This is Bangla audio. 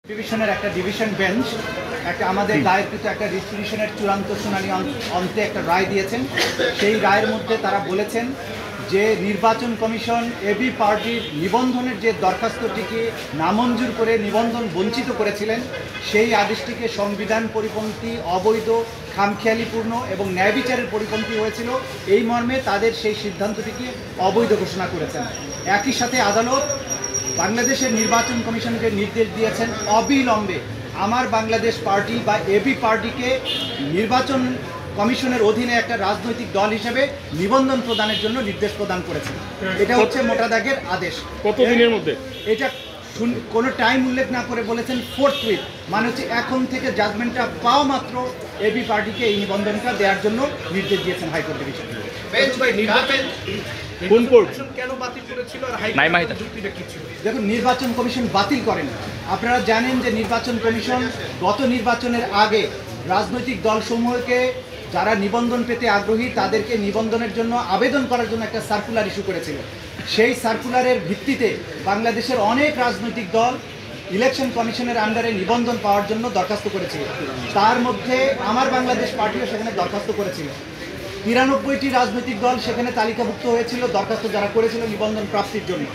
ডিভিশনের একটা ডিভিশন বেঞ্চ আমাদের দায়েরকৃত একটা রিট চূড়ান্ত শুনানি অন্তে একটা রায় দিয়েছেন। সেই রায়ের মধ্যে তারা বলেছেন যে নির্বাচন কমিশন এবি পার্টির নিবন্ধনের যে দরখাস্তটিকে নামঞ্জুর করে নিবন্ধন বঞ্চিত করেছিলেন সেই আদেশটিকে সংবিধান পরিপন্থী, অবৈধ, খামখেয়ালিপূর্ণ এবং ন্যায় বিচারের পরিপন্থী হয়েছিল। এই মর্মে তাদের সেই সিদ্ধান্তটিকে অবৈধ ঘোষণা করেছেন। একই সাথে আদালত বাংলাদেশের নির্বাচন কমিশনকে নির্দেশ দিয়েছেন অবিলম্বে আমার বাংলাদেশ পার্টি বা এবি পার্টিকে নির্বাচন কমিশনের অধীনে একটা রাজনৈতিক দল হিসেবে নিবন্ধন প্রদানের জন্য নির্দেশ প্রদান করেছেন। এটা হচ্ছে মোটা দাগের আদেশ। কতদিনের মধ্যে? এটা কোনো টাইম উল্লেখ না করে বলেছেন ফোর্থ উইক, মানে হচ্ছে এখন থেকে জাজমেন্টটা পাওয়া মাত্র এবি পার্টিকে এই নিবন্ধনটা দেওয়ার জন্য নির্দেশ দিয়েছেন হাইকোর্ট ডিভিশন। দেখুন, নির্বাচন কমিশন বাতিল করেন। আপনারা জানেন যে নির্বাচন কমিশন গত নির্বাচনের আগে রাজনৈতিক দলসমূহকে যারা নিবন্ধন পেতে আগ্রহী তাদেরকে নিবন্ধনের জন্য আবেদন করার জন্য একটা সার্কুলার ইস্যু করেছিল। সেই সার্কুলারের ভিত্তিতে বাংলাদেশের অনেক রাজনৈতিক দল ইলেকশন কমিশনের আন্ডারে নিবন্ধন পাওয়ার জন্য দরখাস্ত করেছিল। তার মধ্যে আমার বাংলাদেশ পার্টিও সেখানে দরখাস্ত করেছিল। 93টি রাজনৈতিক দল সেখানে তালিকাভুক্ত হয়েছিল দরখাস্ত যারা করেছিল নিবন্ধন প্রাপ্তির জন্য।